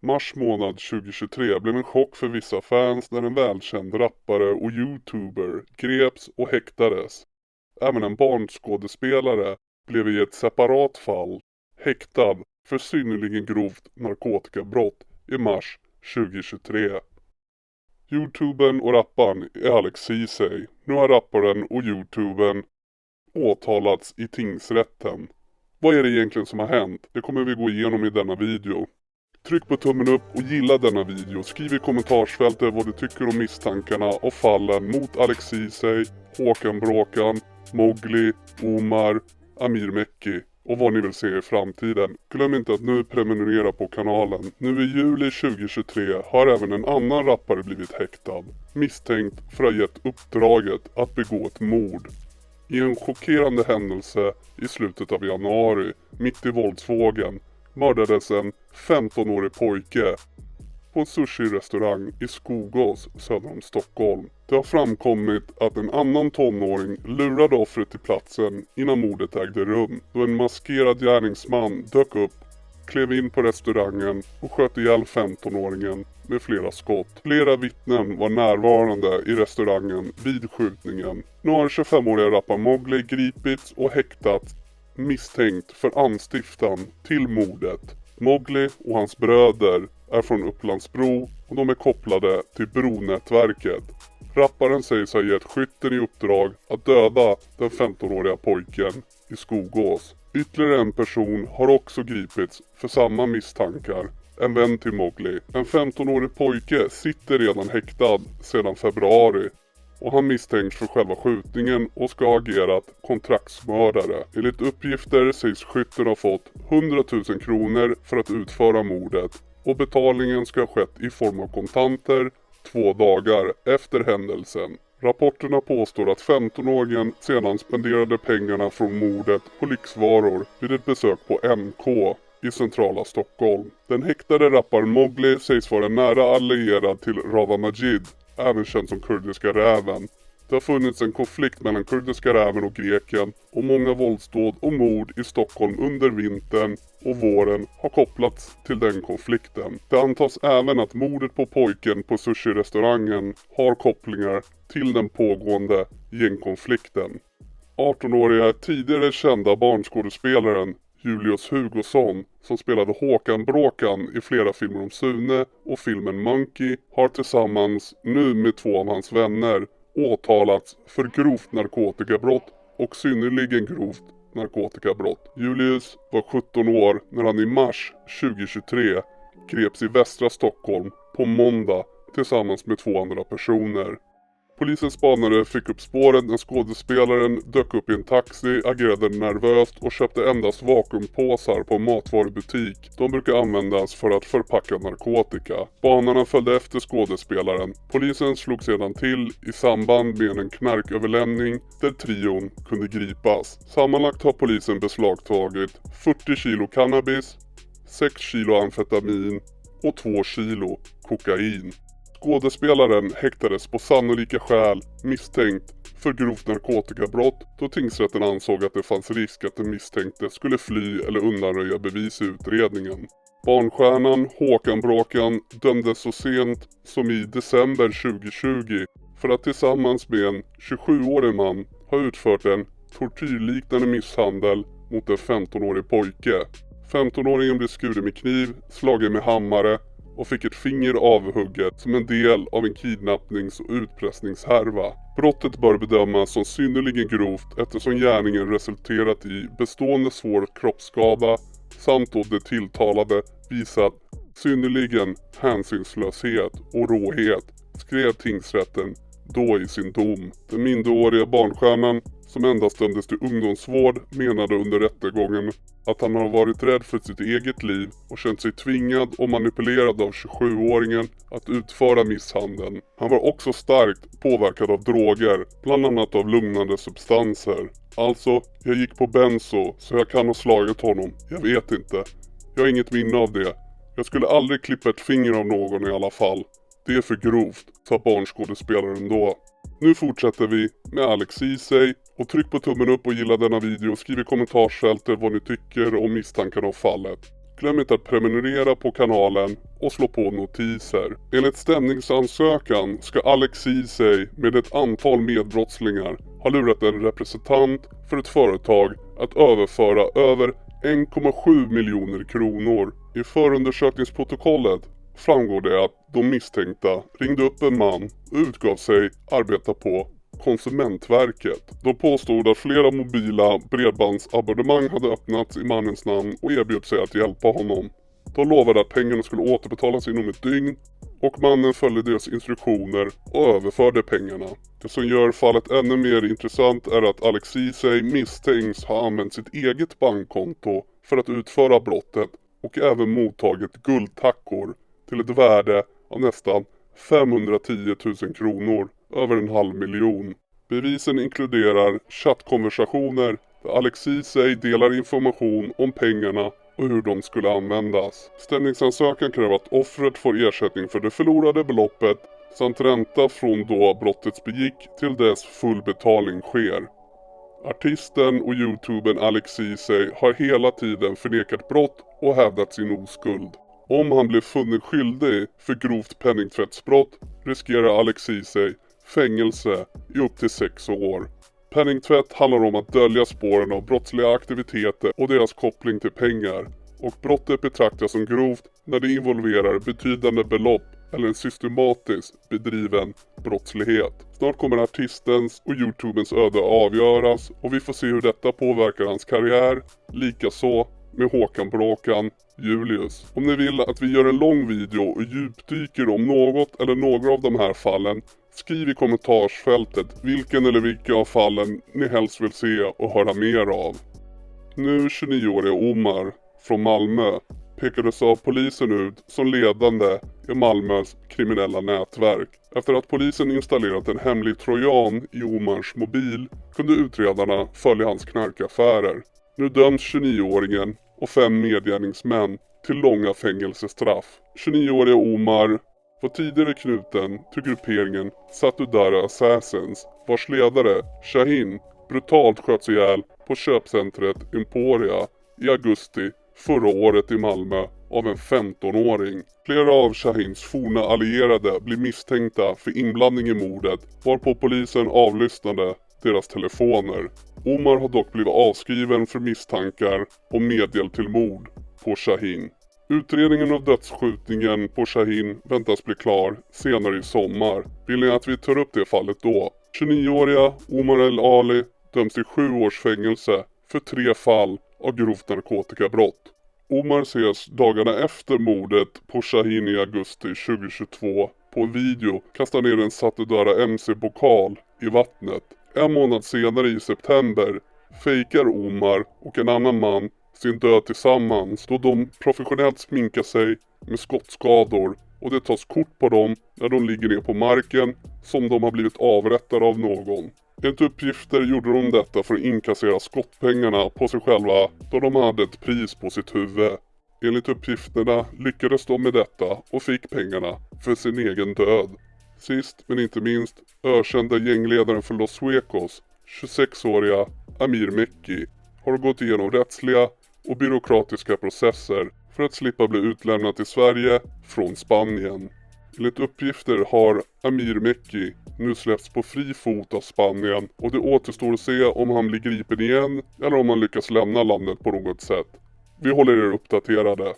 Mars månad 2023 blev en chock för vissa fans när en välkänd rappare och youtuber greps och häktades. Även en barnskådespelare blev i ett separat fall häktad för synnerligen grovt narkotikabrott i mars 2023. Youtubern och rapparen är Alex Ceesay. Nu har rapparen och youtubern åtalats i tingsrätten. Vad är det egentligen som har hänt? Det kommer vi gå igenom i denna video. Tryck på tummen upp och gilla denna video. Skriv i kommentarsfältet vad du tycker om misstankarna och fallen mot Alex Ceesay, Håkan Bråkan, Mowgli, Omar, Amir Mekki och vad ni vill se i framtiden. Glöm inte att nu prenumerera på kanalen. Nu i juli 2023 har även en annan rappare blivit häktad, misstänkt för att ha gett uppdraget att begå ett mord. I en chockerande händelse i slutet av januari, mitt i våldsvågen, mördades en 15-årig pojke på en sushi-restaurang i Skogås söder om Stockholm. Det har framkommit att en annan tonåring lurade offret till platsen innan mordet ägde rum, då en maskerad gärningsman dök upp, klev in på restaurangen och sköt ihjäl 15-åringen med flera skott. Flera vittnen var närvarande i restaurangen vid skjutningen. Nu har 25-åriga rapparen Mowgli gripits och häktats misstänkt för anstiftan till mordet. Mowgli och hans bröder är från Upplandsbro och de är kopplade till Bronätverket. Rapparen sägs ha gett skytten i uppdrag att döda den 15-åriga pojken i Skogås. Ytterligare en person har också gripits för samma misstankar. En vän till Mowgli. En 15-årig pojke sitter redan häktad sedan februari och han misstänks för själva skjutningen och ska ha agerat kontraktsmördare. Enligt uppgifter sägs skytten ha fått 100 000 kronor för att utföra mordet och betalningen ska ha skett i form av kontanter 2 dagar efter händelsen. Rapporterna påstår att 15-åringen sedan spenderade pengarna från mordet på lyxvaror vid ett besök på MK i centrala Stockholm. Den häktade rapparen Mowgli sägs vara nära allierad till Rawa Majid, även känd som Kurdiska räven. Det har funnits en konflikt mellan Kurdiska räven och greken och många våldsdåd och mord i Stockholm under vintern och våren har kopplats till den konflikten. Det antas även att mordet på pojken på sushi-restaurangen har kopplingar till den pågående gängkonflikten. 18-åriga tidigare kända barnskådespelaren Julius Hugosson, som spelade Håkan Bråkan i flera filmer om Sune och filmen Monkey, har tillsammans nu med 2 av hans vänner åtalats för grovt narkotikabrott och synnerligen grovt narkotikabrott. Julius var 17 år när han i mars 2023 greps i västra Stockholm på måndag tillsammans med 2 andra personer. Polisens spanare fick upp spåret när skådespelaren dök upp i en taxi, agerade nervöst och köpte endast vakuumpåsar på en matvarubutik. De brukar användas för att förpacka narkotika. Spanarna följde efter skådespelaren. Polisen slog sedan till i samband med en knarköverlämning där trion kunde gripas. Sammanlagt har polisen beslagtagit 40 kilo cannabis, 6 kilo amfetamin och 2 kilo kokain. Skådespelaren häktades på sannolika skäl misstänkt för grovt narkotikabrott då tingsrätten ansåg att det fanns risk att den misstänkte skulle fly eller undanröja bevis i utredningen. Barnstjärnan Håkan Bråkan dömdes så sent som i december 2020 för att tillsammans med en 27-årig man ha utfört en tortyrliknande misshandel mot en 15-årig pojke. 15-åringen blev skuren med kniv, slagen med hammare och fick ett finger avhugget som en del av en kidnappnings- och utpressningshärva. Brottet bör bedömas som synnerligen grovt eftersom gärningen resulterat i bestående svår kroppsskada samt då det tilltalade visat synnerligen hänsynslöshet och råhet, skrev tingsrätten då i sin dom. Den minderåriga barnstjärnan, som endast dömdes till ungdomsvård, menade under rättegången att han har varit rädd för sitt eget liv och känt sig tvingad och manipulerad av 27-åringen att utföra misshandeln. Han var också starkt påverkad av droger, bland annat av lugnande substanser. Alltså, jag gick på benzo så jag kan ha slagit honom. Jag vet inte. Jag har inget minne av det. Jag skulle aldrig klippa ett finger av någon i alla fall. Det är för grovt, sa barnskådespelaren då. Nu fortsätter vi med Alex Ceesay och tryck på tummen upp och gilla denna video och skriv i kommentarsfältet vad ni tycker om misstankarna av fallet. Glöm inte att prenumerera på kanalen och slå på notiser. Enligt stämningsansökan ska Alex Ceesay med ett antal medbrottslingar ha lurat en representant för ett företag att överföra över 1,7 miljoner kronor. I förundersökningsprotokollet framgår det att de misstänkta ringde upp en man och utgav sig arbeta på Konsumentverket. De påstod att flera mobila bredbandsabonnemang hade öppnats i mannens namn och erbjöd sig att hjälpa honom. De lovade att pengarna skulle återbetalas inom ett dygn och mannen följde deras instruktioner och överförde pengarna. Det som gör fallet ännu mer intressant är att Alex Ceesay misstänks ha använt sitt eget bankkonto för att utföra brottet och även mottagit guldtackor till ett värde av nästan 510 000 kronor, över 500 000. Bevisen inkluderar chattkonversationer där Alex Ceesay delar information om pengarna och hur de skulle användas. Stämningsansökan kräver att offret får ersättning för det förlorade beloppet samt ränta från då brottet begick till dess full betalning sker. Artisten och youtubern Alex Ceesay har hela tiden förnekat brott och hävdat sin oskuld. Om han blir funnen skyldig för grovt penningtvättsbrott riskerar Alex Ceesay fängelse i upp till 6 år. Penningtvätt handlar om att dölja spåren av brottsliga aktiviteter och deras koppling till pengar, och brottet betraktas som grovt när det involverar betydande belopp eller en systematiskt bedriven brottslighet. Snart kommer artistens och youtubens öde avgöras och vi får se hur detta påverkar hans karriär, likaså med Håkan Bråkan Julius. Om ni vill att vi gör en lång video och djupdyker om något eller några av de här fallen, skriv i kommentarsfältet vilken eller vilka av fallen ni helst vill se och höra mer av. Nu 29-åriga Omar från Malmö pekades av polisen ut som ledande i Malmös kriminella nätverk. Efter att polisen installerat en hemlig trojan i Omars mobil kunde utredarna följa hans knarkaffärer. Nu döms 29-åringen och 5 medgärningsmän till långa fängelsestraff. 29-åriga Omar var tidigare knuten till grupperingen Satudara Assassins, vars ledare Shahin brutalt sköts ihjäl på köpcentret Emporia i augusti förra året i Malmö av en 15-åring. Flera av Shahins forna allierade blir misstänkta för inblandning i mordet, varpå polisen avlyssnade deras telefoner. Omar har dock blivit avskriven för misstankar om medhjälp till mord på Shahin. Utredningen av dödsskjutningen på Shahin väntas bli klar senare i sommar. Vill ni att vi tar upp det fallet då? 29-åriga Omar El Ali döms till 7 års fängelse för 3 fall av grovt narkotikabrott. Omar ses dagarna efter mordet på Shahin i augusti 2022 på en video kasta ner en Satudara MC-pokal i vattnet. En månad senare i september fejkar Omar och en annan man sin död tillsammans då de professionellt sminkar sig med skottskador och det tas kort på dem när de ligger ner på marken som de har blivit avrättade av någon. Enligt uppgifter gjorde de detta för att inkassera skottpengarna på sig själva då de hade ett pris på sitt huvud. Enligt uppgifterna lyckades de med detta och fick pengarna för sin egen död. Sist men inte minst ökända gängledaren för Los Suecos, 26-åriga Amir Mekki, har gått igenom rättsliga och byråkratiska processer för att slippa bli utlämnad till Sverige från Spanien. Enligt uppgifter har Amir Mekki nu släppts på fri fot av Spanien och det återstår att se om han blir gripen igen eller om han lyckas lämna landet på något sätt. Vi håller er uppdaterade.